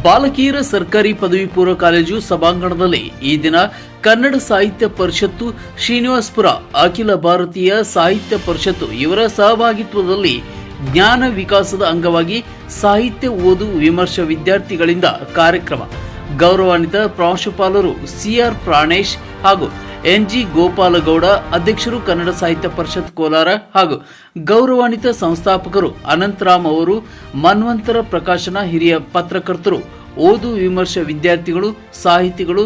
ಬಾಲಕಿಯರ ಸರ್ಕಾರಿ ಪದವಿ ಪೂರ್ವ ಕಾಲೇಜು ಸಭಾಂಗಣದಲ್ಲಿ ಈ ದಿನ ಕನ್ನಡ ಸಾಹಿತ್ಯ ಪರಿಷತ್ತು, ಶ್ರೀನಿವಾಸಪುರ ಅಖಿಲ ಭಾರತೀಯ ಸಾಹಿತ್ಯ ಪರಿಷತ್ತು ಇವರ ಸಹಭಾಗಿತ್ವದಲ್ಲಿ ಜ್ಞಾನ ವಿಕಾಸದ ಅಂಗವಾಗಿ ಸಾಹಿತ್ಯ ಓದು ವಿಮರ್ಶೆ ವಿದ್ಯಾರ್ಥಿಗಳಿಂದ ಕಾರ್ಯಕ್ರಮ. ಗೌರವಾನ್ವಿತ ಪ್ರಾಂಶುಪಾಲರು ಸಿಆರ್ ಪ್ರಾಣೇಶ್ ಹಾಗೂ ಎನ್ಜಿ ಗೋಪಾಲಗೌಡ, ಅಧ್ಯಕ್ಷರು ಕನ್ನಡ ಸಾಹಿತ್ಯ ಪರಿಷತ್ ಕೋಲಾರ ಹಾಗೂ ಗೌರವಾನ್ವಿತ ಸಂಸ್ಥಾಪಕರು ಅನಂತರಾಮ್ ಅವರು, ಮನ್ವಂತರ ಪ್ರಕಾಶನ ಹಿರಿಯ ಪತ್ರಕರ್ತರು, ಓದು ವಿಮರ್ಶೆ ವಿದ್ಯಾರ್ಥಿಗಳು, ಸಾಹಿತಿಗಳು,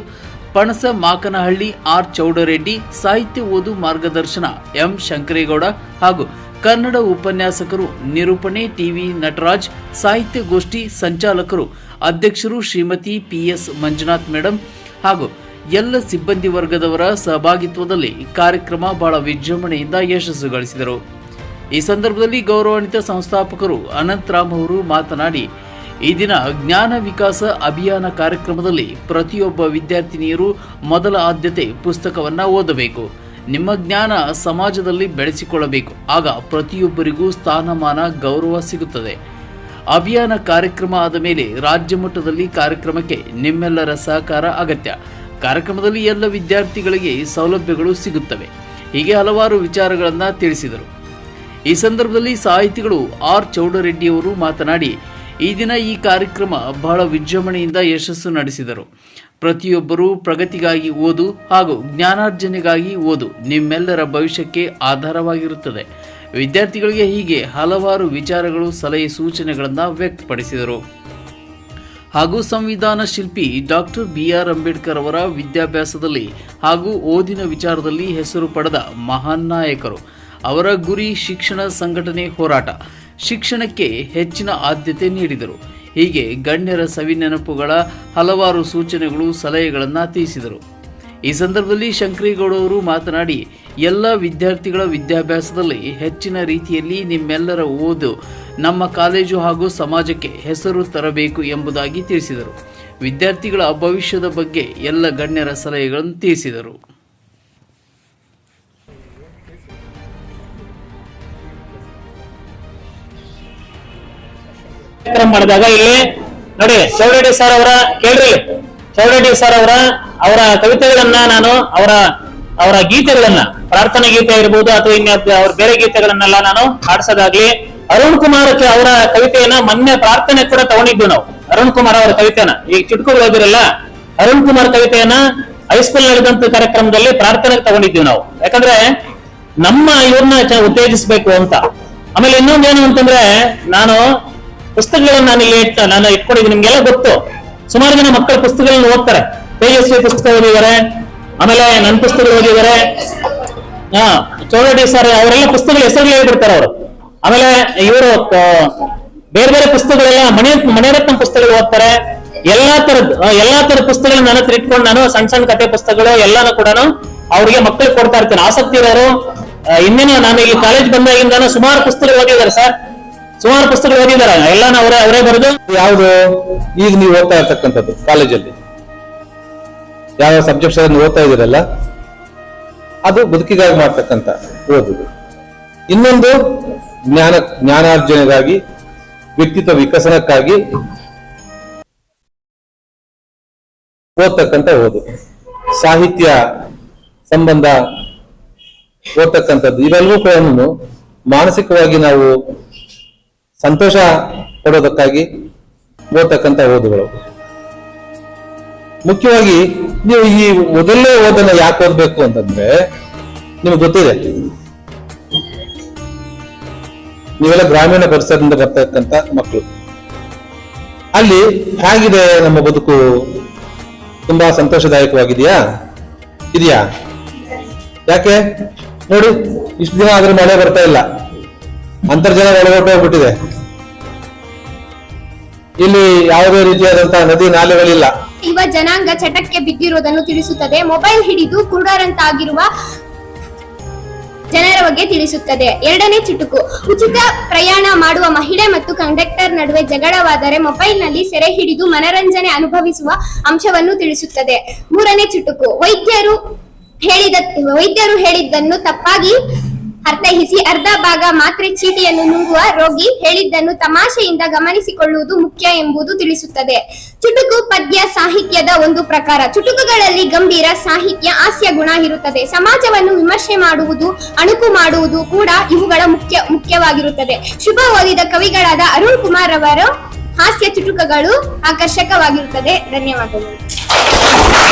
ಪಣಸ ಮಾಕನಹಳ್ಳಿ ಆರ್ ಚೌಡರೆಡ್ಡಿ, ಸಾಹಿತ್ಯ ಓದು ಮಾರ್ಗದರ್ಶನ ಎಂ ಶಂಕರೇಗೌಡ ಹಾಗೂ ಕನ್ನಡ ಉಪನ್ಯಾಸಕರು, ನಿರೂಪಣೆ ಟಿವಿ ನಟರಾಜ್, ಸಾಹಿತ್ಯ ಗೋಷ್ಠಿ ಸಂಚಾಲಕರು, ಅಧ್ಯಕ್ಷರು ಶ್ರೀಮತಿ ಪಿಎಸ್ ಮಂಜುನಾಥ್ ಮೇಡಂ ಹಾಗೂ ಎಲ್ಲ ಸಿಬ್ಬಂದಿ ವರ್ಗದವರ ಸಹಭಾಗಿತ್ವದಲ್ಲಿ ಕಾರ್ಯಕ್ರಮ ಬಹಳ ವಿಜೃಂಭಣೆಯಿಂದ ಯಶಸ್ಸು ಗಳಿಸಿದರು. ಈ ಸಂದರ್ಭದಲ್ಲಿ ಗೌರವಾನ್ವಿತ ಸಂಸ್ಥಾಪಕರು ಅನಂತರಾಮ್ ಅವರು ಮಾತನಾಡಿ, ಈ ದಿನ ಜ್ಞಾನ ವಿಕಾಸ ಅಭಿಯಾನ ಕಾರ್ಯಕ್ರಮದಲ್ಲಿ ಪ್ರತಿಯೊಬ್ಬ ವಿದ್ಯಾರ್ಥಿನಿಯರು ಮೊದಲ ಆದ್ಯತೆ ಪುಸ್ತಕವನ್ನು ಓದಬೇಕು. ನಿಮ್ಮ ಜ್ಞಾನ ಸಮಾಜದಲ್ಲಿ ಬೆಳೆಸಿಕೊಳ್ಳಬೇಕು. ಆಗ ಪ್ರತಿಯೊಬ್ಬರಿಗೂ ಸ್ಥಾನಮಾನ, ಗೌರವ ಸಿಗುತ್ತದೆ. ಅಭಿಯಾನ ಕಾರ್ಯಕ್ರಮ ಆದ ಮೇಲೆ ರಾಜ್ಯ ಮಟ್ಟದಲ್ಲಿ ಕಾರ್ಯಕ್ರಮಕ್ಕೆ ನಿಮ್ಮೆಲ್ಲರ ಸಹಕಾರ ಅಗತ್ಯ. ಕಾರ್ಯಕ್ರಮದಲ್ಲಿ ಎಲ್ಲ ವಿದ್ಯಾರ್ಥಿಗಳಿಗೆ ಸೌಲಭ್ಯಗಳು ಸಿಗುತ್ತವೆ. ಹೀಗೆ ಹಲವಾರು ವಿಚಾರಗಳನ್ನು ತಿಳಿಸಿದರು. ಈ ಸಂದರ್ಭದಲ್ಲಿ ಸಾಹಿತಿಗಳು ಆರ್ ಚೌಡರೆಡ್ಡಿ ಅವರು ಮಾತನಾಡಿ, ಈ ದಿನ ಈ ಕಾರ್ಯಕ್ರಮ ಬಹಳ ವಿಜೃಂಭಣೆಯಿಂದ ಯಶಸ್ಸು ನಡೆಸಿದರು. ಪ್ರತಿಯೊಬ್ಬರೂ ಪ್ರಗತಿಗಾಗಿ ಓದು ಹಾಗೂ ಜ್ಞಾನಾರ್ಜನೆಗಾಗಿ ಓದು ನಿಮ್ಮೆಲ್ಲರ ಭವಿಷ್ಯಕ್ಕೆ ಆಧಾರವಾಗಿರುತ್ತದೆ. ವಿದ್ಯಾರ್ಥಿಗಳಿಗೆ ಹೀಗೆ ಹಲವಾರು ವಿಚಾರಗಳು, ಸಲಹೆ, ಸೂಚನೆಗಳನ್ನು ವ್ಯಕ್ತಪಡಿಸಿದರು. ಹಾಗೂ ಸಂವಿಧಾನ ಶಿಲ್ಪಿ ಡಾಕ್ಟರ್ ಬಿಆರ್ ಅಂಬೇಡ್ಕರ್ ಅವರ ವಿದ್ಯಾಭ್ಯಾಸದಲ್ಲಿ ಹಾಗೂ ಓದಿನ ವಿಚಾರದಲ್ಲಿ ಹೆಸರು ಪಡೆದ ಮಹಾನ್ ನಾಯಕರು. ಅವರ ಗುರಿ ಶಿಕ್ಷಣ, ಸಂಘಟನೆ, ಹೋರಾಟ. ಶಿಕ್ಷಣಕ್ಕೆ ಹೆಚ್ಚಿನ ಆದ್ಯತೆ ನೀಡಿದರು. ಹೀಗೆ ಗಣ್ಯರ ಸವಿನೆನಪುಗಳ ಹಲವಾರು ಸೂಚನೆಗಳು, ಸಲಹೆಗಳನ್ನು ತಿಳಿಸಿದರು. ಈ ಸಂದರ್ಭದಲ್ಲಿ ಶಂಕರೇಗೌಡ ಅವರು ಮಾತನಾಡಿ, ಎಲ್ಲ ವಿದ್ಯಾರ್ಥಿಗಳ ವಿದ್ಯಾಭ್ಯಾಸದಲ್ಲಿ ಹೆಚ್ಚಿನ ರೀತಿಯಲ್ಲಿ ನಿಮ್ಮೆಲ್ಲರ ಓದು ನಮ್ಮ ಕಾಲೇಜು ಹಾಗೂ ಸಮಾಜಕ್ಕೆ ಹೆಸರು ತರಬೇಕು ಎಂಬುದಾಗಿ ತಿಳಿಸಿದರು. ವಿದ್ಯಾರ್ಥಿಗಳ ಭವಿಷ್ಯದ ಬಗ್ಗೆ ಎಲ್ಲ ಗಣ್ಯರ ಸಲಹೆಗಳನ್ನು ತಿಳಿಸಿದರು. ಮಾಡಿದಾಗ ಇಲ್ಲಿ ನೋಡಿ, ಚೌಡರೆಡ್ಡಿ ಸರ್ ಅವರ ಕೇಳ್ರಿ, ಚೌಡರೆಡ್ಡಿ ಸರ್ ಅವರ ಕವಿತೆಗಳನ್ನ ನಾನು ಅವರ ಗೀತೆಗಳನ್ನ, ಪ್ರಾರ್ಥನಾ ಗೀತೆ ಇರಬಹುದು ಅಥವಾ ಇನ್ನ ಅವ್ರ ಬೇರೆ ಗೀತೆಗಳನ್ನೆಲ್ಲ ನಾನು ಹಾಡ್ಸೋದಾಗ್ಲಿ. ಅರುಣ್ ಕುಮಾರ್ ಅವರ ಕವಿತೆಯನ್ನ ಮೊನ್ನೆ ಪ್ರಾರ್ಥನೆ ಕೂಡ ತಗೊಂಡಿದ್ವಿ ನಾವು. ಅರುಣ್ ಕುಮಾರ್ ಅವರ ಕವಿತೆಯನ್ನ ಈಗ ಚುಟ್ಕೊಂಡು ಓದಿರಲ್ಲ, ಅರುಣ್ ಕುಮಾರ್ ಕವಿತೆಯನ್ನ ಹೈಸ್ಕೂಲ್ ನಡೆದಂತ ಕಾರ್ಯಕ್ರಮದಲ್ಲಿ ಪ್ರಾರ್ಥನೆಗೆ ತಗೊಂಡಿದ್ವಿ ನಾವು. ಯಾಕಂದ್ರೆ ನಮ್ಮ ಇವ್ರನ್ನ ಉತ್ತೇಜಿಸಬೇಕು ಅಂತ. ಆಮೇಲೆ ಇನ್ನೊಂದೇನು ಅಂತಂದ್ರೆ, ನಾನು ಪುಸ್ತಕಗಳನ್ನ ನಾನು ಇಟ್ಕೊಂಡಿದ್ದೀನಿ. ನಿಮ್ಗೆಲ್ಲ ಗೊತ್ತು, ಸುಮಾರು ಜನ ಮಕ್ಕಳ ಪುಸ್ತಕಗಳನ್ನ ಓದ್ತಾರೆ. ತೇಜಸ್ವಿ ಪುಸ್ತಕ ಓದಿದ್ದಾರೆ, ಆಮೇಲೆ ನನ್ನ ಪುಸ್ತಕ ಓದಿದ್ದಾರೆ. ಚೌಡರೆಡ್ಡಿ ಸರ್ ಅವರೆಲ್ಲ ಪುಸ್ತಕಗಳ ಹೆಸರುಗಳು ಹೇಳ್ಬಿಡ್ತಾರೆ ಅವರು. ಆಮೇಲೆ ಇವರು ಬೇರೆ ಬೇರೆ ಪುಸ್ತಕಗಳೆಲ್ಲ ಮಣಿರತ್ನ ಪುಸ್ತಕಗಳು ಓದ್ತಾರೆ. ಎಲ್ಲಾ ತರದ ಪುಸ್ತಕಗಳನ್ನ ನನ್ನ ಹತ್ರ ಇಟ್ಕೊಂಡು ನಾನು ಸಣ್ಣ ಸಣ್ಣ ಕಥೆ ಪುಸ್ತಕಗಳು ಎಲ್ಲಾನು ಕೂಡ ಅವ್ರಿಗೆ ಮಕ್ಕಳಿಗೆ ಕೊಡ್ತಾ ಇರ್ತೇನೆ. ಆಸಕ್ತಿ ಇರೋರು ಇನ್ನೇನು, ನಾನು ಇಲ್ಲಿ ಕಾಲೇಜ್ ಬಂದಾಗಿಂದ ಸುಮಾರು ಪುಸ್ತಕಗಳು ಓದಿದ್ದಾರೆ ಸರ್, ಸುಮಾರು ಪುಸ್ತಕಗಳು ಓದಿದ್ದಾರೆ. ಎಲ್ಲಾನು ಅವರೇ ಬರೆದು. ಯಾವುದು ಈಗ ನೀವು ಓದ್ತಾ ಇರ್ತಕ್ಕಂಥದ್ದು ಕಾಲೇಜಲ್ಲಿ ಯಾವ ಸಬ್ಜೆಕ್ಟ್ಸ್ ಅನ್ನು ಓದ್ತಾ ಇದ್ದೀರಲ್ಲ, ಅದು ಬದುಕಿಗಾಗಿ ಮಾಡ್ತಕ್ಕಂಥ ಓದುದು. ಇನ್ನೊಂದು ಜ್ಞಾನಾರ್ಜನೆಗಾಗಿ, ವ್ಯಕ್ತಿತ್ವ ವಿಕಸನಕ್ಕಾಗಿ ಓದ್ತಕ್ಕಂಥ ಓದು, ಸಾಹಿತ್ಯ ಸಂಬಂಧ ಓದ್ತಕ್ಕಂಥದ್ದು. ಇವೆಲ್ಲವೂ ಕೂಡ ಮಾನಸಿಕವಾಗಿ ನಾವು ಸಂತೋಷ ಪಡೋದಕ್ಕಾಗಿ ಓದ್ತಕ್ಕಂಥ ಓದುಗಳು. ಮುಖ್ಯವಾಗಿ ನೀವು ಈ ಮೊದಲನೇ ಓದನ್ನ ಯಾಕೆ ಓದ್ಬೇಕು ಅಂತಂದ್ರೆ, ನಿಮ್ಗೆ ಗೊತ್ತಿದೆ, ನೀವೆಲ್ಲ ಗ್ರಾಮೀಣ ಪರಿಸರದಿಂದ ಬರ್ತಕ್ಕಂಥ ಮಕ್ಕಳು. ಅಲ್ಲಿ ಹೇಗಿದೆ ನಮ್ಮ ಬದುಕು? ತುಂಬಾ ಸಂತೋಷದಾಯಕವಾಗಿದೆಯಾ? ಇದೆಯಾ? ಯಾಕೆ ನೋಡಿ, ಇಷ್ಟು ದಿನ ಆದ್ರೂ ಮಳೆ ಬರ್ತಾ ಇಲ್ಲ, ಅಂತರ್ಜಲ ಒಳಗೊಟ್ಟೋಗ್ಬಿಟ್ಟಿದೆ. ಇಲ್ಲಿ ಯಾವುದೇ ರೀತಿಯಾದಂತಹ ನದಿ ನಾಲೆಗಳಿಲ್ಲ. ಯುವ ಜನಾಂಗ ಚಟಕ್ಕೆ ಬಿದ್ದಿರುವುದನ್ನು ತಿಳಿಸುತ್ತದೆ. ಮೊಬೈಲ್ ಹಿಡಿದು ಕುರುಡರಂತಾಗಿರುವ ಜನರ ಬಗ್ಗೆ ತಿಳಿಸುತ್ತದೆ. ಎರಡನೇ ಚುಟುಕು, ಉಚಿತ ಪ್ರಯಾಣ ಮಾಡುವ ಮಹಿಳೆ ಮತ್ತು ಕಂಡಕ್ಟರ್ ನಡುವೆ ಜಗಳವಾದರೆ ಮೊಬೈಲ್ನಲ್ಲಿ ಸೆರೆ ಹಿಡಿದು ಮನರಂಜನೆ ಅನುಭವಿಸುವ ಅಂಶವನ್ನು ತಿಳಿಸುತ್ತದೆ. ಮೂರನೇ ಚುಟುಕು, ವೈದ್ಯರು ವೈದ್ಯರು ಹೇಳಿದ್ದನ್ನು ತಪ್ಪಾಗಿ ಅರ್ಥೈಸಿ ಅರ್ಧ ಭಾಗ ಮಾತ್ರೆ ಚೀಟಿಯನ್ನು ನುಂಗುವ ರೋಗಿ ಹೇಳಿದ್ದನ್ನು ತಮಾಷೆಯಿಂದ ಗಮನಿಸಿಕೊಳ್ಳುವುದು ಮುಖ್ಯ ಎಂಬುದು ತಿಳಿಸುತ್ತದೆ. ಚುಟುಕು ಪದ್ಯ ಸಾಹಿತ್ಯದ ಒಂದು ಪ್ರಕಾರ. ಚುಟುಕುಗಳಲ್ಲಿ ಗಂಭೀರ ಸಾಹಿತ್ಯ, ಹಾಸ್ಯ ಗುಣ ಇರುತ್ತದೆ. ಸಮಾಜವನ್ನು ವಿಮರ್ಶೆ ಮಾಡುವುದು, ಅಣುಕು ಮಾಡುವುದು ಕೂಡ ಇವುಗಳ ಮುಖ್ಯವಾಗಿರುತ್ತದೆ. ಶುಭ ಓದಿದ ಕವಿಗಳಾದ ಅರುಣ್ ಕುಮಾರ್ ಅವರ ಹಾಸ್ಯ ಚುಟುಕುಗಳು ಆಕರ್ಷಕವಾಗಿರುತ್ತದೆ. ಧನ್ಯವಾದಗಳು.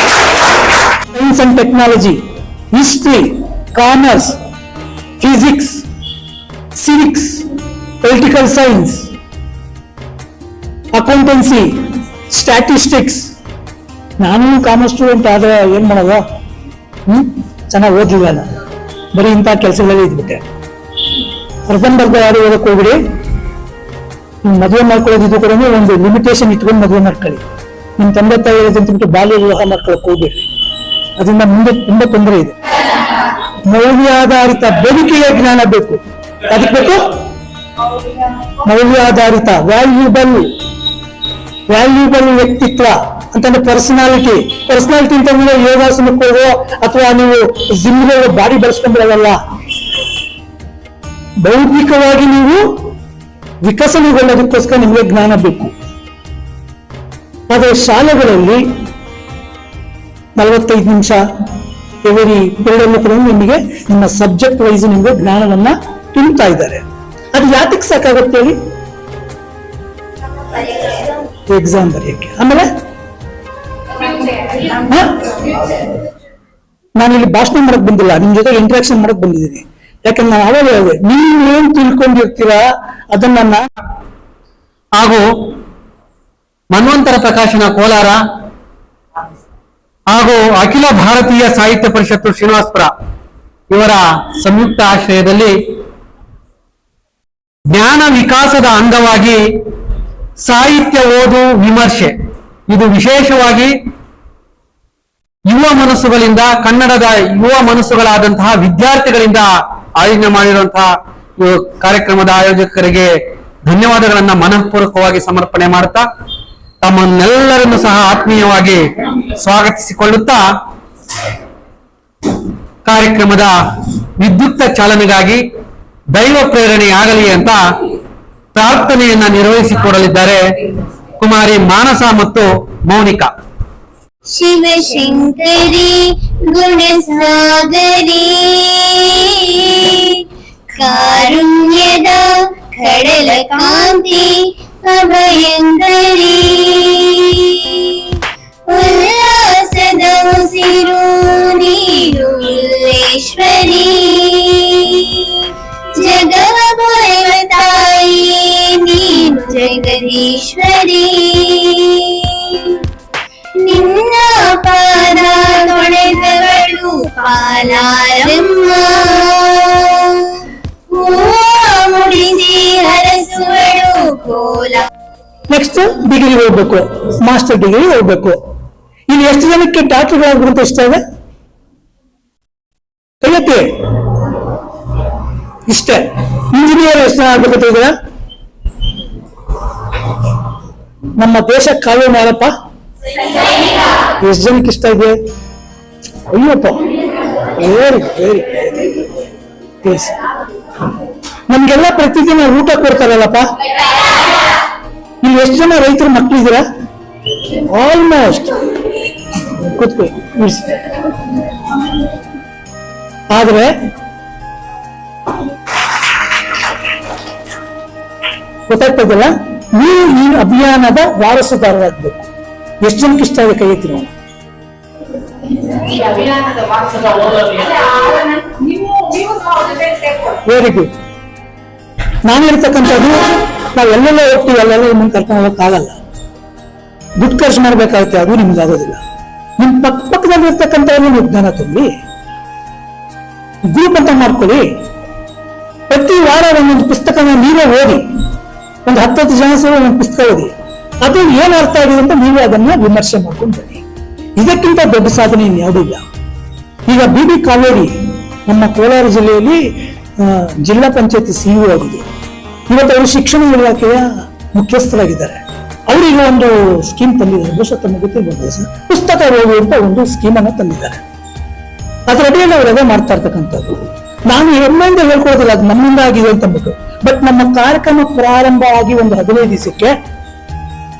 Science and technology, history, commerce, physics, civics, political science, accountancy, statistics. ನಾನು ಕಾಮರ್ಸ್ ಸ್ಟೂಡೆಂಟ್ ಆದ್ರೆ ಏನ್ ಮಾಡೋದು? ಚೆನ್ನಾಗಿ ಓದಿಲ್ಲ ನಾನು, ಬರೀ ಇಂಥ ಕೆಲಸಗಳಲ್ಲಿ ಇದ್ಬಿಟ್ಟೆ. ಅರ್ಧಂಬರ್ಧ ಯಾರು ಓದಕ್ಕೆ ಹೋಗ್ಬಿಡಿ. ಮದುವೆ ಮಾಡ್ಕೊಳ್ಳೋದಿದ್ದು ಕೂಡ ಒಂದು ಲಿಮಿಟೇಷನ್ ಇಟ್ಕೊಂಡು ಮದುವೆ ಮಾಡ್ಕೊಳ್ಳಿ. ನಿಮ್ ತಂದೆ ತಾಯಿ ಹೇಳೋದಂತ ಬಾಲ್ಯ ವಿವಾಹ ಮಾಡ್ಕೊಳಕ್ ಹೋಗ್ಬೇಡ್ರಿ, ಅದರಿಂದ ಮುಂದೆ ತುಂಬಾ ತೊಂದರೆ ಇದೆ. ಮೌಲ್ಯಾಧಾರಿತ ಬದುಕಿಗೆ ಜ್ಞಾನ ಬೇಕು. ಅದಕ್ಕೆ ಬೇಕು ಮೌಲ್ಯಾಧಾರಿತ ವ್ಯಾಲ್ಯೂಬಲ್ ವ್ಯಕ್ತಿತ್ವ ಅಂತಂದ್ರೆ ಪರ್ಸನಾಲಿಟಿ ಅಂತಂದ್ರೆ ಯೋಗಾಸನಕ್ಕೆ ಹೋಗೋ ಅಥವಾ ನೀವು ಜಿಮ್ಗೆ ಬಾಡಿ ಬೆಳೆಸ್ಕೊಂಡ್ಬಿಡೋದಲ್ಲ. ಬೌದ್ಧಿಕವಾಗಿ ನೀವು ವಿಕಸನಗೊಳ್ಳೋದಕ್ಕೋಸ್ಕರ ನಿಮಗೆ ಜ್ಞಾನ ಬೇಕು. ಆದರೆ ಶಾಲೆಗಳಲ್ಲಿ 45 ನಿಮಿಷ ಎವರಿ ಪೀರಿಯಡ್ ಕೂಡ ನಿಮಗೆ ನಿಮ್ಮ ಸಬ್ಜೆಕ್ಟ್ ವೈಸ್ ನಿಮಗೆ ಜ್ಞಾನವನ್ನ ತುಂಬುತ್ತಾ ಇದ್ದಾರೆ. ಅದು ಯಾತಕ್ಕೆ ಸಾಕಾಗುತ್ತೆ ಹೇಳಿ? ಎಕ್ಸಾಮ್ ಬರೆಯಕ್ಕೆ. ಆಮೇಲೆ ನಾನಿಲ್ಲಿ ಭಾಷಣ ಮಾಡಕ್ ಬಂದಿಲ್ಲ, ನಿಮ್ ಜೊತೆ ಇಂಟ್ರಾಕ್ಷನ್ ಮಾಡಕ್ ಬಂದಿದ್ದೀನಿ. ಯಾಕಂದ್ರೆ ನಾನು ಅವಾಗ ಹೇಳಿದೆ, ನೀವು ಏನ್ ತಿಳ್ಕೊಂಡಿರ್ತೀರಾ ಅದನ್ನ ಹಾಗೂ ಮನ್ವಂತರ ಪ್ರಕಾಶನ ಕೋಲಾರ ಹಾಗೂ ಅಖಿಲ ಭಾರತೀಯ ಸಾಹಿತ್ಯ ಪರಿಷತ್ತು ಶ್ರೀನಿವಾಸಪುರ ಇವರ ಸಂಯುಕ್ತ ಆಶ್ರಯದಲ್ಲಿ ಜ್ಞಾನ ವಿಕಾಸದ ಅಂಗವಾಗಿ ಸಾಹಿತ್ಯ ಓದು ವಿಮರ್ಶೆ, ಇದು ವಿಶೇಷವಾಗಿ ಯುವ ಮನಸ್ಸುಗಳಿಂದ, ಕನ್ನಡದ ಯುವ ಮನಸ್ಸುಗಳಾದಂತಹ ವಿದ್ಯಾರ್ಥಿಗಳಿಂದ ಆಯೋಜನೆ ಮಾಡಿರುವಂತಹ ಕಾರ್ಯಕ್ರಮದ ಆಯೋಜಕರಿಗೆ ಧನ್ಯವಾದಗಳನ್ನ ಮನಃಪೂರ್ವಕವಾಗಿ ಸಮರ್ಪಣೆ ಮಾಡುತ್ತಾ ತಮ್ಮನ್ನೆಲ್ಲರನ್ನು ಸಹ ಆತ್ಮೀಯವಾಗಿ ಸ್ವಾಗತಿಸಿಕೊಳ್ಳುತ್ತಾ ಕಾರ್ಯಕ್ರಮದ ವಿದ್ಯುಕ್ತ ಚಾಲನೆಗಾಗಿ ದೈವ ಪ್ರೇರಣೆಯಾಗಲಿ ಅಂತ ಪ್ರಾರ್ಥನೆಯನ್ನ ನಿರ್ವಹಿಸಿಕೊಡಲಿದ್ದಾರೆ ಕುಮಾರಿ ಮಾನಸ ಮತ್ತು ಮೌನಿಕಾ. ಶಿವಶಂಕರಿ ಗುಣಸಾಗರಿ ಕಾರುಣ್ಯದ ಕಡಲ ಕಾಂತಿ ಅಭಯಂಕರಿ ಉಲ್ಲಾಸದ ಉಸಿರು ನೀರು ಉಲ್ಲೇಶ್ವರಿ ಜಗವ ಪೊರೆವ ತಾಯಿ ನೀನು ಜಗದೀಶ್ವರಿ ನಿನ್ನ ಪಾದ ತೊಳೆದವಳು ಪಾಲಾರಮ್ಮ ಮುಡಿಸಿ ಹರಸುವಳು ಕೋಲ. ನೆಕ್ಸ್ಟ್ ಡಿಗ್ರಿ ಹೋಗ್ಬೇಕು, ಮಾಸ್ಟರ್ ಡಿಗ್ರಿ ಹೋಗ್ಬೇಕು. ಇಲ್ಲಿ ಎಷ್ಟು ಜನಕ್ಕೆ ಡಾಕ್ಟರ್ಗಳಾಗ್ಬಿಡುತ್ತೆ ಇಷ್ಟ ಇದೆ? ಕೈಯತ್ತಿ. ಇಷ್ಟೇ. ಇಂಜಿನಿಯರ್ ಎಷ್ಟು ಜನ ಆಗ್ಬೇಕಂತ ಇದ್ದೀರಾ? ನಮ್ಮ ದೇಶ ಕಾನೂನು ಯಾರಪ್ಪ? ಎಷ್ಟು ಜನಕ್ಕೆ ಇಷ್ಟ ಇದೆ? Ayyappa, very very please. ನಮ್ಗೆಲ್ಲ ಪ್ರತಿದಿನ ಊಟ ಕೊಡ್ತಾರಲ್ಲಪ್ಪ. ಇಲ್ಲಿ ಎಷ್ಟು ಜನ ರೈತರ ಮಕ್ಕಳಿದ್ದೀರಾ? ಆಲ್ಮೋಸ್ಟ್. ಕೂತ್ಕೊಳ್ಳಿ, ಆದ್ರೆ ಗೊತ್ತಾಗ್ತದಲ್ಲ, ನೀವು ಈ ಅಭಿಯಾನದ ವಾರಸುದಾರರಾಗಬೇಕು. ಎಷ್ಟು ಜನಕ್ಕೆ ಇಷ್ಟ ಇದೆ? ಕೈ ಎತ್ತಿ ನೋಡಿ. Very good. ನಾನು ಹೇಳ್ತಕ್ಕಂಥದ್ದು, ನಾವು ಎಲ್ಲೆಲ್ಲ ಹೋಗ್ತೀವಿ ಅಲ್ಲೆಲ್ಲ ನಿಮ್ಮನ್ನು ಕರ್ಕೊಂಡು ಹೋಗಕ್ಕಾಗಲ್ಲ, ದುಡ್ಡು ಖರ್ಚು ಮಾಡ್ಬೇಕಾಗುತ್ತೆ, ಅದು ನಿಮ್ಗೆ ಆಗೋದಿಲ್ಲ. ನಿಮ್ ಪಕ್ಕದಲ್ಲಿ ಇರ್ತಕ್ಕಂಥವ್ರು ನೀವು ಜ್ಞಾನ ತುಂಬಿ ಗ್ರೂಪ್ ಅಂತ ಮಾಡ್ಕೊಳ್ಳಿ. ಪ್ರತಿ ವಾರ ಒಂದೊಂದು ಪುಸ್ತಕನ ನೀವೇ ಓದಿ, ಒಂದು 10 ಜನ ಸೇರಿ ಒಂದು ಪುಸ್ತಕ ಓದಿ, ಅದು ಏನ್ ಅರ್ಥ ಆಗಿದೆ ಅಂತ ನೀವೇ ಅದನ್ನ ವಿಮರ್ಶೆ ಮಾಡ್ಕೊಂಡು ಬನ್ನಿ. ಇದಕ್ಕಿಂತ ದೊಡ್ಡ ಸಾಧನೆ ಇನ್ಯಾವುದೂ ಇಲ್ಲ. ಈಗ ಬಿ ಕಾವೇರಿ ನಮ್ಮ ಕೋಲಾರ ಜಿಲ್ಲೆಯಲ್ಲಿ ಜಿಲ್ಲಾ ಪಂಚಾಯತಿ ಸಿಇಒ ಆಗಿದೆ. ಇವತ್ತು ಅವರು ಶಿಕ್ಷಣ ಇಲಾಖೆಯ ಮುಖ್ಯಸ್ಥರಾಗಿದ್ದಾರೆ. ಅವರಿಗೆ ಒಂದು ಸ್ಕೀಮ್ ತಂದಿದ್ದಾರೆ, ಬಹುಶಃ ತಮಗೆ ಗೊತ್ತಿರಬಹುದು ಸರ್, ಪುಸ್ತಕ ಓದು ಅಂತ ಒಂದು ಸ್ಕೀಮ್ ಅನ್ನು ತಂದಿದ್ದಾರೆ. ಅದ್ರ ಅಡಿಯಲ್ಲಿ ಅವ್ರು ಅದೇ ಮಾಡ್ತಾ ಇರ್ತಕ್ಕಂಥದ್ದು. ನಾನು ಹೆಮ್ಮೆಯಿಂದ ಹೇಳ್ಕೊಡೋದಿಲ್ಲ ಅದು ನಮ್ಮಿಂದ ಆಗಿದೆ ಅಂತ ಅಂದ್ಬಿಟ್ಟು. ಬಟ್ ನಮ್ಮ ಕಾರ್ಯಕ್ರಮ ಪ್ರಾರಂಭ ಆಗಿ ಒಂದು 15 ದಿವಸಕ್ಕೆ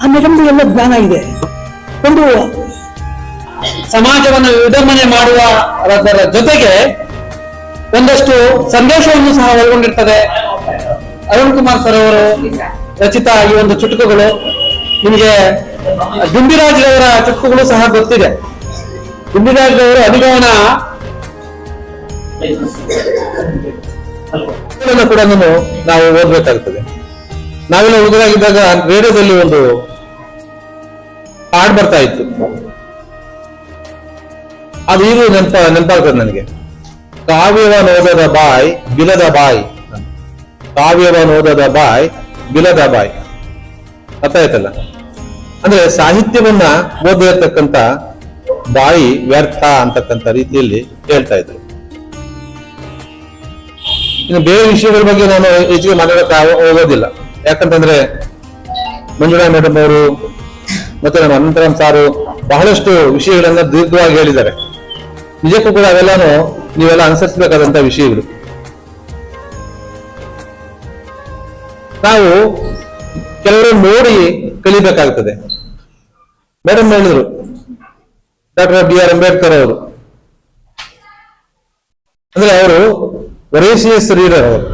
ಆ ಮೇಡಮ್ದು ಎಲ್ಲ ಜ್ಞಾನ ಇದೆ. ಒಂದು ಸಮಾಜವನ್ನು ವಿಡಂಬನೆ ಮಾಡುವ ಜೊತೆಗೆ ಒಂದಷ್ಟು ಸಂದೇಶವನ್ನು ಸಹ ಒಳಗೊಂಡಿರ್ತದೆ. ಅರುಣ್ ಕುಮಾರ್ ಸರ್ ಅವರು ರಚಿತ ಈ ಒಂದು ಚುಟುಕುಗಳು, ನಿಮಗೆ ಡುಂಬಿರಾಜ್ ಅವರ ಚುಟುಕುಗಳು ಸಹ ಗೊತ್ತಿದೆ. ಡುಂಬಿರಾಜ್ ಅವರು ಅನುಗಮನ ಕೂಡ ನಾವು ಓದ್ಬೇಕಾಗ್ತದೆ. ನಾವೆಲ್ಲ ಹುಡುಗರಾಗಿದ್ದಾಗ ರೇಡಿಯೋದಲ್ಲಿ ಒಂದು ಹಾಡ್ ಬರ್ತಾ ಇತ್ತು, ಅದು ಈಗ ನೆನಪಾಗ್ತದೆ ನನಗೆ. ಕಾವ್ಯವನೋದದ ಬಾಯ್ ಬಿಲದ ಬಾಯ್, ಕಾವ್ಯವನೋದದ ಬಾಯ್ ಬಿಲದ ಬಾಯ್. ಅರ್ಥ ಆಯ್ತಲ್ಲ? ಅಂದ್ರೆ ಸಾಹಿತ್ಯವನ್ನ ಓದಿರ್ತಕ್ಕಂಥ ಬಾಯಿ ವ್ಯರ್ಥ ಅಂತಕ್ಕಂಥ ರೀತಿಯಲ್ಲಿ ಹೇಳ್ತಾ ಇದ್ರು. ಇನ್ನು ಬೇರೆ ವಿಷಯಗಳ ಬಗ್ಗೆ ನಾನು ಹೆಚ್ಚಿಗೆ ಮಾತಾಡಕ್ಕೆ ಹೋಗೋದಿಲ್ಲ. ಯಾಕಂತಂದ್ರೆ ಮಂಜುಳಾ ಮೇಡಮ್ ಅವರು ಮತ್ತೆ ನಮ್ಮ ಅನಂತರಾಮ್ ಸಾರು ಬಹಳಷ್ಟು ವಿಷಯಗಳನ್ನ ದೀರ್ಘವಾಗಿ ಹೇಳಿದ್ದಾರೆ. ನಿಜಕ್ಕೂ ಕೂಡ ಅವೆಲ್ಲಾನು ನೀವೆಲ್ಲ ಅನುಸರಿಸಬೇಕಾದಂತ ವಿಷಯಗಳು. ನಾವು ಕೆಲವರು ನೋಡಿ ಕಲಿಬೇಕಾಗ್ತದೆ. ಮೇಡಮ್ ಹೇಳಿದ್ರು, ಡಾಕ್ಟರ್ ಬಿ ಆರ್ ಅಂಬೇಡ್ಕರ್ ಅವರು, ಅಂದ್ರೆ ಅವರು ವರೇಸಿಯಸ್ ರೀಡರ್ ಅವರು.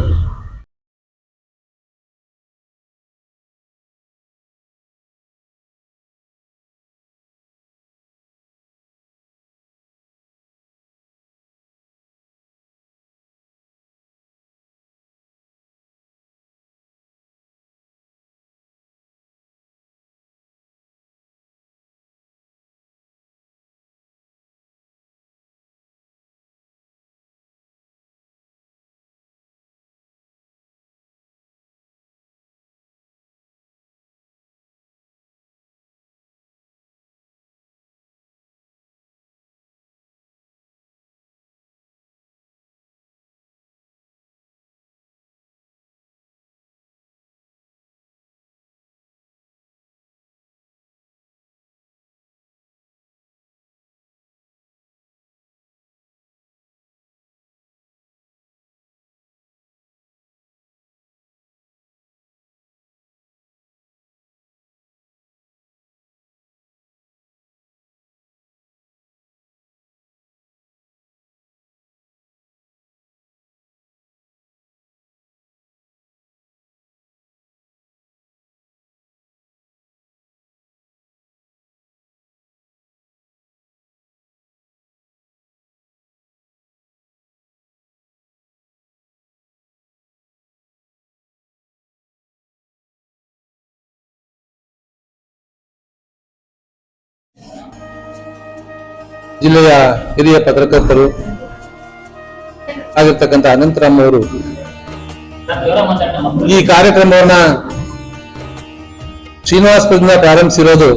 ಜಿಲ್ಲೆಯ ಹಿರಿಯ ಪತ್ರಕರ್ತರು ಆಗಿರ್ತಕ್ಕಂಥ ಅನಂತರಾಮ್ ಅವರು ಈ ಕಾರ್ಯಕ್ರಮವನ್ನ ಶ್ರೀನಿವಾಸಪುರದಿಂದ ಪ್ರಾರಂಭಿಸಿರೋದು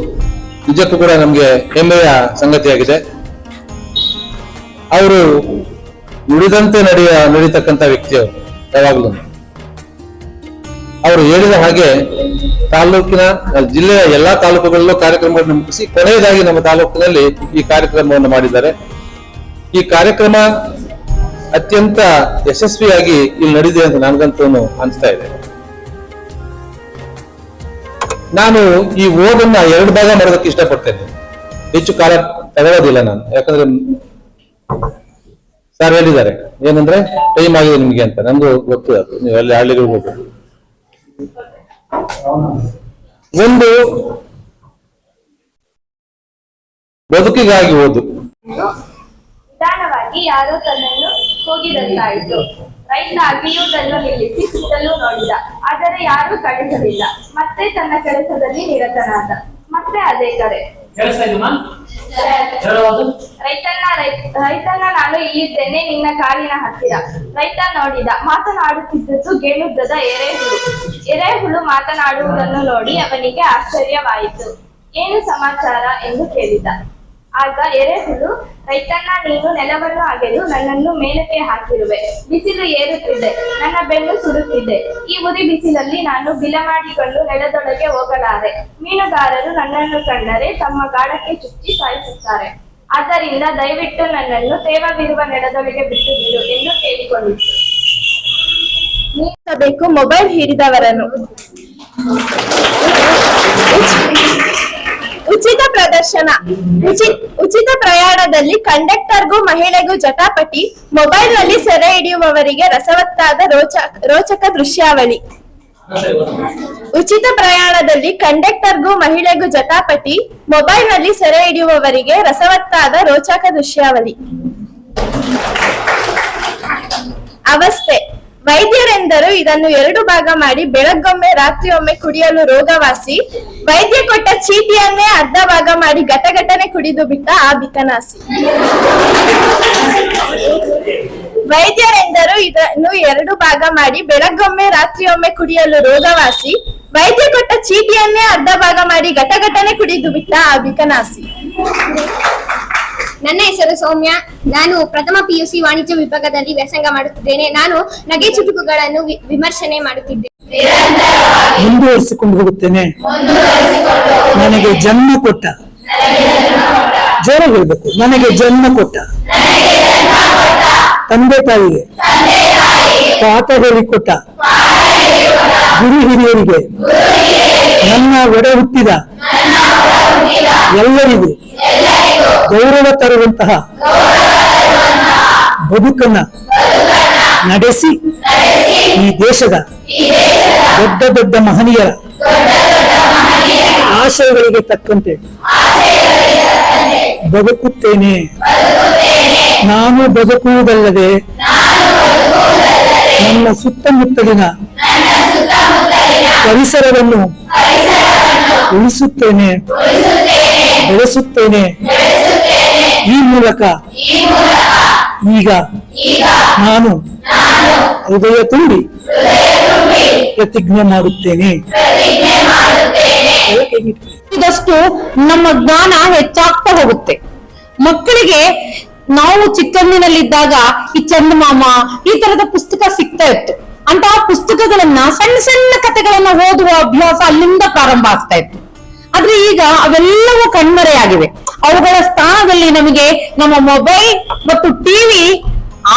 ನಿಜಕ್ಕೂ ಕೂಡ ನಮ್ಗೆ ಹೆಮ್ಮೆಯ ಸಂಗತಿಯಾಗಿದೆ. ಅವರು ನುಡಿದಂತೆ ನಡೀತಕ್ಕಂಥ ವ್ಯಕ್ತಿಯವರು. ಯಾವಾಗಲೂ ಅವರು ಹೇಳಿದ ಹಾಗೆ ತಾಲೂಕಿನ ಜಿಲ್ಲೆಯ ಎಲ್ಲಾ ತಾಲೂಕುಗಳಲ್ಲೂ ಕಾರ್ಯಕ್ರಮಗಳನ್ನು ಮುಗಿಸಿ ಕೊನೆಯದಾಗಿ ನಮ್ಮ ತಾಲೂಕಿನಲ್ಲಿ ಈ ಕಾರ್ಯಕ್ರಮವನ್ನು ಮಾಡಿದ್ದಾರೆ. ಈ ಕಾರ್ಯಕ್ರಮ ಅತ್ಯಂತ ಯಶಸ್ವಿಯಾಗಿ ಇಲ್ಲಿ ನಡೆದಿದೆ ಅಂತ ನನಗಂತೂ ಅನಿಸ್ತಾ ಇದೆ. ನಾನು ಈ ಓದನ್ನ 2 ಭಾಗ ಮಾಡೋದಕ್ಕೆ ಇಷ್ಟಪಡ್ತೇನೆ. ಹೆಚ್ಚು ಕಾಲ ತಗೊಳ್ಳೋದಿಲ್ಲ ನಾನು, ಯಾಕಂದ್ರೆ ಸರ್ ಹೇಳಿದ್ದಾರೆ ಏನಂದ್ರೆ ಟೈಮ್ ಆಗಿದೆ ನಿಮ್ಗೆ ಅಂತ. ನಮ್ಗೂ ಗೊತ್ತು ಅದು, ನೀವು ಅಲ್ಲಿ ಹಳ್ಳಿಗಳಿಗೆ ಹೋಗ್ಬೇಕು. ಒಂದು ಬದುಕಿಗಾಗಿ ಓದು. ನಿಧಾನವಾಗಿ ಯಾರೋ ತನ್ನನ್ನು ಹೋಗಿದಂತಾಯಿತು. ರೈತ ಅಗಿಯುವುದನ್ನು ನಿಲ್ಲಿಸಿ ಸುತ್ತಲೂ ನೋಡಿದ, ಆದರೆ ಯಾರೂ ಕಳಿಸಲಿಲ್ಲ. ಮತ್ತೆ ತನ್ನ ಕೆಲಸದಲ್ಲಿ ನಿರತನಾದ. ಮತ್ತೆ ಅದೇ ಕರೆ. ರೈತನ್ನ ನಾನು ಇಲ್ಲಿದ್ದೇನೆ ನಿನ್ನ ಕಾಲಿನ ಹತ್ತಿರ. ರೈತ ನೋಡಿದ, ಮಾತನಾಡುತ್ತಿದ್ದದ್ದು ಗೇಣುದ್ದದ ಎರೆಹುಳು ಮಾತನಾಡುವುದನ್ನು ನೋಡಿ ಅವನಿಗೆ ಆಶ್ಚರ್ಯವಾಯಿತು. ಏನು ಸಮಾಚಾರ ಎಂದು ಕೇಳಿದ. ಆಗ ಎರೆಹುಳು, ರೈತನ್ನ ನೀನು ನೆಲವನ್ನು ಅಗೆದು ನನ್ನನ್ನು ಮೇಲಕ್ಕೆ ಹಾಕಿರುವೆ. ಬಿಸಿಲು ಏರುತ್ತಿದೆ, ನನ್ನ ಬೆನ್ನು ಸುಡುತ್ತಿದೆ. ಈ ಉರಿ ಬಿಸಿಲಲ್ಲಿ ನಾನು ಬಿಲ ಮಾಡಿಕೊಂಡು ನೆಲದೊಳಗೆ ಹೋಗಲಾರೆ. ಮೀನುಗಾರರು ನನ್ನನ್ನು ಕಂಡರೆ ತಮ್ಮ ಗಾಳಕ್ಕೆ ಚುಚ್ಚಿ ಸಾಯಿಸುತ್ತಾರೆ. ಆದ್ದರಿಂದ ದಯವಿಟ್ಟು ನನ್ನನ್ನು ತೇವವಿರುವ ನೆಲದೊಳಗೆ ಬಿಟ್ಟು ಬಿಡು ಎಂದು ಕೇಳಿಕೊಂಡಿತು. ನಿಲ್ಲಿಸಬೇಕು ಮೊಬೈಲ್ ಹಿಡಿದವರನ್ನು. ಉಚಿತ ಪ್ರದರ್ಶನ. ಉಚಿತ ಪ್ರಯಾಣದಲ್ಲಿ ಕಂಡಕ್ಟರ್ಗೂ ಮಹಿಳೆಗೂ ಜಟಾಪಟಿ, ಮೊಬೈಲ್ನಲ್ಲಿ ಸೆರೆ ಹಿಡಿಯುವವರಿಗೆ ರಸವತ್ತಾದ ರೋಚಕ ದೃಶ್ಯಾವಳಿ. ಉಚಿತ ಪ್ರಯಾಣದಲ್ಲಿ ಕಂಡಕ್ಟರ್ಗೂ ಮಹಿಳೆಗೂ ಜಟಾಪಟಿ, ಮೊಬೈಲ್ನಲ್ಲಿ ಸೆರೆ ಹಿಡಿಯುವವರಿಗೆ ರಸವತ್ತಾದ ರೋಚಕ ದೃಶ್ಯಾವಳಿ. ಅವಸ್ಥೆ. ವೈದ್ಯರೆಂದರು ಇದನ್ನು 2 ಭಾಗ ಮಾಡಿ ಬೆಳಗ್ಗೊಮ್ಮೆ ರಾತ್ರಿಯೊಮ್ಮೆ ಕುಡಿಯಲು ರೋಗವಾಸಿ. ವೈದ್ಯ ಕೊಟ್ಟ ಚೀಟಿಯನ್ನೇ ಅರ್ಧ ಭಾಗ ಮಾಡಿ ಘಟಘಟನೆ ಕುಡಿದು ಬಿಟ್ಟ ಆ ಬಿಕನಾಸಿ. ವೈದ್ಯರೆಂದರು ಇದನ್ನು 2 ಭಾಗ ಮಾಡಿ ಬೆಳಗ್ಗೊಮ್ಮೆ ರಾತ್ರಿಯೊಮ್ಮೆ ಕುಡಿಯಲು ರೋಗವಾಸಿ. ವೈದ್ಯ ಕೊಟ್ಟ ಚೀಟಿಯನ್ನೇ ಅರ್ಧ ಭಾಗ ಮಾಡಿ ಘಟಘಟನೆ ಕುಡಿದು ಬಿಟ್ಟ ಆ ಬಿಕನಾಸಿ. ನನ್ನ ಹೆಸರು ಸೌಮ್ಯ. ನಾನು ಪ್ರಥಮ PUC ವಾಣಿಜ್ಯ ವಿಭಾಗದಲ್ಲಿ ವ್ಯಾಸಂಗ ಮಾಡುತ್ತಿದ್ದೇನೆ. ನಾನು ನಗೆ ಚುಟುಕುಗಳನ್ನು ವಿಮರ್ಶನೆ ಮಾಡುತ್ತಿದ್ದೇನೆ. ಮುಂದುವರಿಸಿಕೊಂಡು ಹೋಗುತ್ತೇನೆ. ನನಗೆ ಜನ್ಮ ಕೊಟ್ಟ, ಜೋರ ಹೇಳ್ಬೇಕು, ನನಗೆ ಜನ್ಮ ಕೊಟ್ಟ ತಂದೆ ತಾಯಿಗೆ ಪಾಠ ಹೇಳಿಕೊಟ್ಟ ಗುರು ಹಿರಿಯರಿಗೆ, ನನ್ನ ಒಡೆ ಹುಟ್ಟಿದ ಎಲ್ಲರಿಗೂ ಗೌರವ ತರುವಂತಹ ಬದುಕನ್ನ ನಡೆಸಿ ಈ ದೇಶದ ದೊಡ್ಡ ದೊಡ್ಡ ಮಹನೀಯರ ಆಶಯಗಳಿಗೆ ತಕ್ಕಂತೆ ಬದುಕುತ್ತೇನೆ. ನಾನು ಬದುಕುವುದಲ್ಲದೆ ನನ್ನ ಸುತ್ತಮುತ್ತಲಿನ ಪರಿಸರವನ್ನು ಉಳಿಸುತ್ತೇನೆ, ಬೆಳೆಸುತ್ತೇನೆ. ಈ ಮೂಲಕ ಈಗ ನಾನು ಹೃದಯ ತುಂಬಿ ಪ್ರತಿಜ್ಞೆ ಮಾಡುತ್ತೇನೆ. ಇದಷ್ಟು ನಮ್ಮ ಜ್ಞಾನ ಹೆಚ್ಚಾಗ್ತಾ ಹೋಗುತ್ತೆ. ಮಕ್ಕಳಿಗೆ ನಾವು ಚಿಕ್ಕಂದಿನಲ್ಲಿದ್ದಾಗ ಈ ಚಂದಮಾಮ ಈ ತರದ ಪುಸ್ತಕ ಸಿಗ್ತಾ ಇತ್ತು. ಅಂತ ಪುಸ್ತಕಗಳನ್ನ ಸಣ್ಣ ಸಣ್ಣ ಕಥೆಗಳನ್ನ ಓದುವ ಅಭ್ಯಾಸ ಅಲ್ಲಿಂದ ಪ್ರಾರಂಭ ಆಗ್ತಾ ಇತ್ತು. ಆದ್ರೆ ಈಗ ಅವೆಲ್ಲವೂ ಕಣ್ಮರೆಯಾಗಿವೆ. ಅವುಗಳ ಸ್ಥಾನದಲ್ಲಿ ನಮಗೆ ನಮ್ಮ ಮೊಬೈಲ್ ಮತ್ತು ಟಿವಿ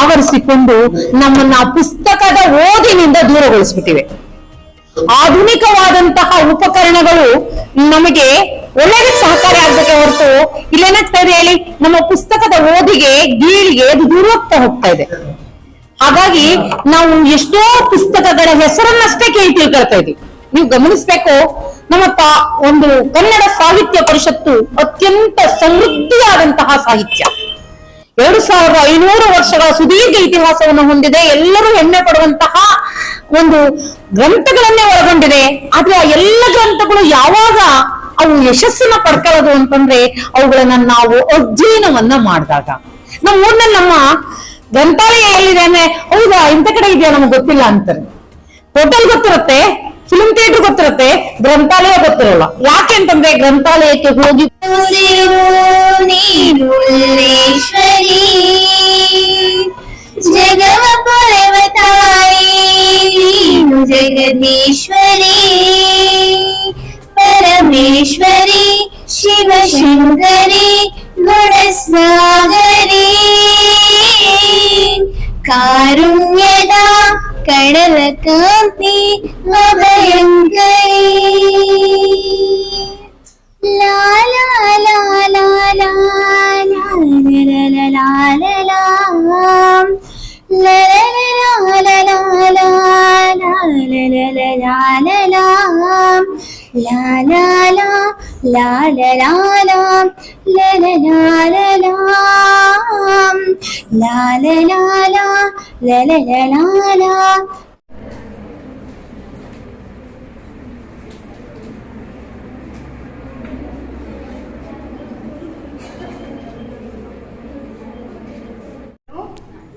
ಆವರಿಸಿಕೊಂಡು ನಮ್ಮನ್ನ ಪುಸ್ತಕದ ಓದಿನಿಂದ ದೂರಗೊಳಿಸ್ಬಿಟ್ಟಿವೆ. ಆಧುನಿಕವಾದಂತಹ ಉಪಕರಣಗಳು ನಮಗೆ ಒಳ್ಳೆಯ ಸಹಕಾರಿ ಆಗ್ಬೇಕೆ ಹೊರತು ಇಲ್ಲೇನಾಗ್ತಾ ಇದೆ ಹೇಳಿ, ನಮ್ಮ ಪುಸ್ತಕದ ಓದಿಗೆ ಗೀಳಿಗೆ ಅದು ದೂರ ಹೋಗ್ತಾ ಇದೆ. ಹಾಗಾಗಿ ನಾವು ಎಷ್ಟೋ ಪುಸ್ತಕಗಳ ಹೆಸರನ್ನಷ್ಟೇ ಕೇಳಿ ತಿಳ್ಕೊಳ್ತಾ ಇದ್ದೀವಿ. ನೀವು ಗಮನಿಸ್ಬೇಕು, ನಮ್ಮ ಒಂದು ಕನ್ನಡ ಸಾಹಿತ್ಯ ಪರಿಷತ್ತು ಅತ್ಯಂತ ಸಮೃದ್ಧಿಯಾದಂತಹ ಸಾಹಿತ್ಯ, 2500 ವರ್ಷಗಳ ಸುದೀರ್ಘ ಇತಿಹಾಸವನ್ನು ಹೊಂದಿದೆ. ಎಲ್ಲರೂ ಹೆಮ್ಮೆ ಪಡುವಂತಹ ಒಂದು ಗ್ರಂಥಗಳನ್ನೇ ಒಳಗೊಂಡಿದೆ. ಆದ್ರೆ ಆ ಎಲ್ಲ ಗ್ರಂಥಗಳು ಯಾವಾಗ ಅವು ಯಶಸ್ಸನ್ನ ಪಡ್ಕೊಳ್ಳೋದು ಅಂತಂದ್ರೆ ಅವುಗಳನ್ನ ನಾವು ಅಧ್ಯಯನವನ್ನ ಮಾಡಿದಾಗ. ನಮ್ಮ ಊರಿನಲ್ಲಿ ನಮ್ಮ ಗ್ರಂಥಾಲಯ ಎಲ್ಲಿದೆ ಅಂದ್ರೆ, ಹೌದಾ ಇಂಥ ಕಡೆ ಇದೆಯಾ ನಮ್ಗೆ ಗೊತ್ತಿಲ್ಲ ಅಂತಾರೆ. ಹೋಟೆಲ್ ಗೊತ್ತಿರುತ್ತೆ, ಫಿಲ್ಮ್ ಥಿಯೇಟರ್ ಗೊತ್ತಿರುತ್ತೆ, ಗ್ರಂಥಾಲಯ ಗೊತ್ತಿರಲ್ಲ. ಯಾಕೆ ಅಂತಂದ್ರೆ ಗ್ರಂಥಾಲಯಕ್ಕೆ ಹೋಗಿ ಜಗವ ಪೊರೆವ ತಾಯಿ ನೀನು ಜಗದೀಶ್ವರಿ ಪರಮೇಶ್ವರಿ ಶಿವಶಂಕರಿ ಗುಣಸಾಗರಿ ಕಾರುಣ್ಯದ ಕಡಲ ಕಾಂತಿ ಅಭಯಂಕರಿ ಲಾ ಲಾ ಲಾ ಲಾ ಲಾ ಲಾ ಲಾ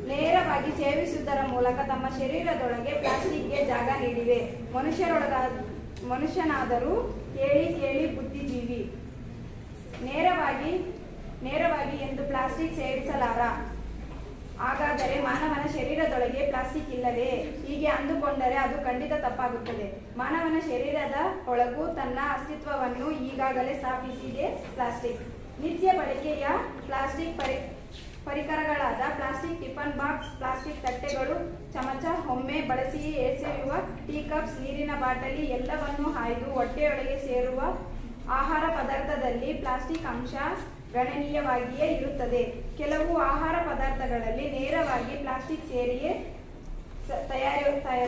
ನೇರವಾಗಿ ಸೇವಿಸುವುದರ ಮೂಲಕ ತಮ್ಮ ಶರೀರದೊಳಗೆ ಪ್ಲಾಸ್ಟಿಕ್ಗೆ ಜಾಗ ನೀಡಿವೆ. ಮನುಷ್ಯನಾದರೂ ಕೇಳಿ ಕೇಳಿ ಬುದ್ಧಿಜೀವಿ. ನೇರವಾಗಿ ಎಂದು ಪ್ಲಾಸ್ಟಿಕ್ ಸೇವಿಸಲಾರ. ಹಾಗಾದರೆ ಮಾನವನ ಶರೀರದೊಳಗೆ ಪ್ಲಾಸ್ಟಿಕ್ ಇಲ್ಲವೇ? ಹೀಗೆ ಅಂದುಕೊಂಡರೆ ಅದು ಖಂಡಿತ ತಪ್ಪಾಗುತ್ತದೆ. ಮಾನವನ ಶರೀರದ ಒಳಗೂ ತನ್ನ ಅಸ್ತಿತ್ವವನ್ನು ಈಗಾಗಲೇ ಸ್ಥಾಪಿಸಿದೆ ಪ್ಲಾಸ್ಟಿಕ್. ನಿತ್ಯ ಬಳಕೆಯ ಪ್ಲಾಸ್ಟಿಕ್ ಪರಿಕರಗಳಾದ ಪ್ಲಾಸ್ಟಿಕ್ ಟಿಫನ್ ಬಾಕ್ಸ್, ಪ್ಲಾಸ್ಟಿಕ್ ತಟ್ಟೆಗಳು, ಚಮಚ, ಒಮ್ಮೆ ಬಳಸಿಯೇ ಎಸೆಯುವ ಟೀ ಕಪ್ಸ್, ನೀರಿನ ಬಾಟಲಿ ಎಲ್ಲವನ್ನೂ ಹಾಯ್ದು ಹೊಟ್ಟೆಯೊಳಗೆ ಸೇರುವ ಆಹಾರ ಪದಾರ್ಥದಲ್ಲಿ ಪ್ಲಾಸ್ಟಿಕ್ ಅಂಶ ಗಣನೀಯವಾಗಿಯೇ ಇರುತ್ತದೆ. ಕೆಲವು ಆಹಾರ ಪದಾರ್ಥಗಳಲ್ಲಿ ನೇರವಾಗಿ ಪ್ಲಾಸ್ಟಿಕ್ ಸೇರಿಯೇ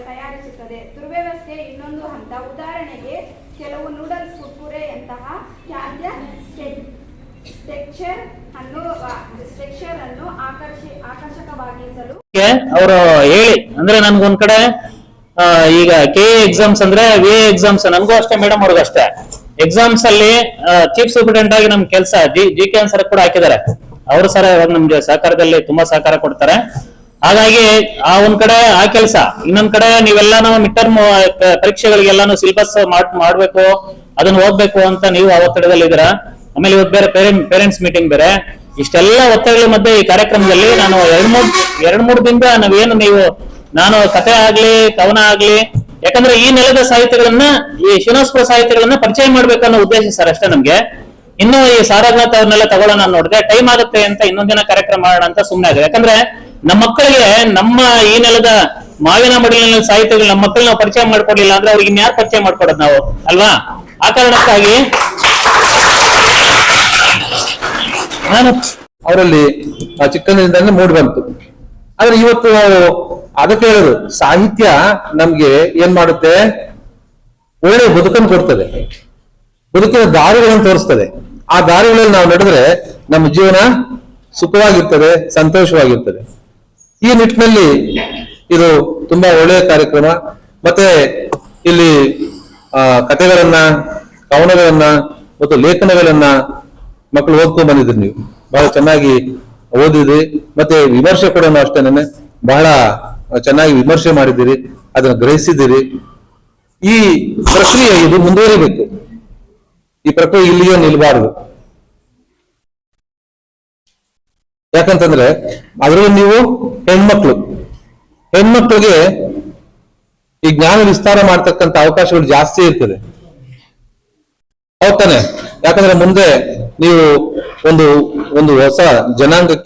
ತಯಾರಿಸುತ್ತದೆ. ದುರ್ವ್ಯವಸ್ಥೆ ಇನ್ನೊಂದು ಹಂತ. ಉದಾಹರಣೆಗೆ, ಕೆಲವು ನೂಡಲ್ಸ್, ಕುರ್ಕುರೆಯಂತಹ ಖಾದ್ಯ ಟೆಕ್ಸ್ಚರ್ ಅನ್ನು ಆಕರ್ಷಕವಾಗಿಸಲು ಅವರು ಹೇಳಿ ಅಂದ್ರೆ ನನ್ಗೊಂದ್ ಕಡೆ ಈಗ ಕೆ ಎಕ್ಸಾಮ್ಸ್ ಅಂದ್ರೆ ವಿ ಎಕ್ಸಾಮ್ಸ್ ನನ್ಗೂ ಅಷ್ಟೇ, ಮೇಡಮ್ ಅವ್ರಿಗೂ ಅಷ್ಟೇ. ಎಕ್ಸಾಮ್ಸ್ ಅಲ್ಲಿ ಚೀಫ್ ಸೂಪರಿಂಟೆಂಡೆಂಟ್ ಆಗಿ ನಮ್ ಕೆಲಸ ಜಿ ಕೆ ಆನ್ಸರ್ ಕೂಡ ಹಾಕಿದ್ದಾರೆ. ಅವರು ಸರ್ ಇವಾಗ ನಮ್ಗೆ ಸಹಕಾರದಲ್ಲಿ ತುಂಬಾ ಸಹಕಾರ ಕೊಡ್ತಾರೆ. ಹಾಗಾಗಿ ಆ ಒಂದ್ ಕಡೆ ಆ ಕೆಲಸ, ಇನ್ನೊಂದ್ ಕಡೆ ನೀವೆಲ್ಲಾನು ಮಿಡ್ ಟರ್ಮ್ ಪರೀಕ್ಷೆಗಳಿಗೆಲ್ಲಾನು ಸಿಲೆಬಸ್ ಮಾಡ್ಬೇಕು, ಅದನ್ನ ಓದ್ಬೇಕು ಅಂತ ನೀವು ಆ ಒತ್ತಡದಲ್ಲಿ ಇದ್ದೀರಾ. ಆಮೇಲೆ ಇವತ್ತು ಬೇರೆ ಪೇರೆಂಟ್ಸ್ ಮೀಟಿಂಗ್ ಬೇರೆ, ಇಷ್ಟೆಲ್ಲ ಒತ್ತಡಗಳ ಮಧ್ಯೆ ಈ ಕಾರ್ಯಕ್ರಮದಲ್ಲಿ ನಾನು ಎರಡ್ ಮೂರು ದಿನದ ನಾವೇನು ನಾನು ಕಥೆ ಆಗ್ಲಿ ಕವನ ಆಗ್ಲಿ, ಯಾಕಂದ್ರೆ ಈ ನೆಲದ ಸಾಹಿತ್ಯಗಳನ್ನ, ಈ ಶ್ರೀನಿವಾಸಪುರ ಸಾಹಿತ್ಯಗಳನ್ನ ಪರಿಚಯ ಮಾಡ್ಬೇಕು ಅನ್ನೋ ಉದ್ದೇಶ ಸರ್ ಅಷ್ಟೇ ನಮ್ಗೆ. ಇನ್ನು ಈ ಸಾರನಾಥ್ ಅವ್ರನ್ನೆಲ್ಲ ತಗೊಳ್ಳೋಣ ನೋಡಿದೆ, ಟೈಮ್ ಆಗುತ್ತೆ ಅಂತ ಇನ್ನೊಂದಿನ ಕಾರ್ಯಕ್ರಮ ಮಾಡೋಣ ಅಂತ ಸುಮ್ಮನೆ ಆಗಿದೆ. ಯಾಕಂದ್ರೆ ನಮ್ಮ ಮಕ್ಕಳಿಗೆ ನಮ್ಮ ಈ ನೆಲದ ಮಾವಿನ ಮಡಿಲಿನ ಸಾಹಿತ್ಯಗಳು ನಮ್ಮ ಮಕ್ಕಳನ್ನ ನಾವು ಪರಿಚಯ ಮಾಡ್ಕೊಡ್ಲಿಲ್ಲ ಅಂದ್ರೆ ಅವ್ರಿಗೆ ಇನ್ಯಾರು ಪರಿಚಯ ಮಾಡ್ಕೊಡೋದು ನಾವು ಅಲ್ವಾ? ಆ ಕಾರಣಕ್ಕಾಗಿ ನಾನು ಅವರಲ್ಲಿ ಚಿಕ್ಕಂದಿನಿಂದ ಮೂಡಿ ಬಂತು. ಆದ್ರೆ ಇವತ್ತು ಅದಕ್ಕೆ ಹೇಳುದು, ಸಾಹಿತ್ಯ ನಮ್ಗೆ ಏನ್ ಮಾಡುತ್ತೆ, ಒಳ್ಳೆ ಬದುಕನ್ನು ಕೊಡ್ತದೆ, ಬದುಕಿನ ದಾರಿಗಳನ್ನು ತೋರಿಸ್ತದೆ. ಆ ದಾರಿಗಳಲ್ಲಿ ನಾವು ನಡೆದ್ರೆ ನಮ್ಮ ಜೀವನ ಸುಖವಾಗಿರ್ತದೆ, ಸಂತೋಷವಾಗಿರ್ತದೆ. ಈ ನಿಟ್ಟಿನಲ್ಲಿ ಇದು ತುಂಬಾ ಒಳ್ಳೆಯ ಕಾರ್ಯಕ್ರಮ. ಮತ್ತೆ ಇಲ್ಲಿ ಕಥೆಗಳನ್ನ, ಕವನಗಳನ್ನ ಮತ್ತು ಲೇಖನಗಳನ್ನ ಮಕ್ಕಳು ಓದ್ಕೊಂಡ್ ಬಂದಿದ್ರಿ. ನೀವು ಬಹಳ ಚೆನ್ನಾಗಿ ಓದಿದ್ರಿ. ಮತ್ತೆ ವಿಮರ್ಶೆ ಕೂಡ ಅಷ್ಟೇನೆ ಬಹಳ ಚೆನ್ನಾಗಿ ವಿಮರ್ಶೆ ಮಾಡಿದ್ದೀರಿ, ಅದನ್ನು ಗ್ರಹಿಸಿದ್ದೀರಿ. ಈ ಪ್ರಕ್ರಿಯೆ ಇದು ಮುಂದುವರಿಬೇಕು. ಈ ಪ್ರಕ್ರಿಯೆ ಇಲ್ಲಿಯೇ ನಿಲ್ಬಾರದು. ಯಾಕಂತಂದ್ರೆ ಅದರಲ್ಲಿ ನೀವು ಹೆಣ್ಮಕ್ಳಿಗೆ ಈ ಜ್ಞಾನ ವಿಸ್ತಾರ ಮಾಡ್ತಕ್ಕಂಥ ಅವಕಾಶಗಳು ಜಾಸ್ತಿ ಇರ್ತದೆ, ಹೌದಾನೆ? ಯಾಕಂದ್ರೆ ಮುಂದೆ ನೀವು ಒಂದು ಹೊಸ ಜನಾಂಗಕ್ಕೆ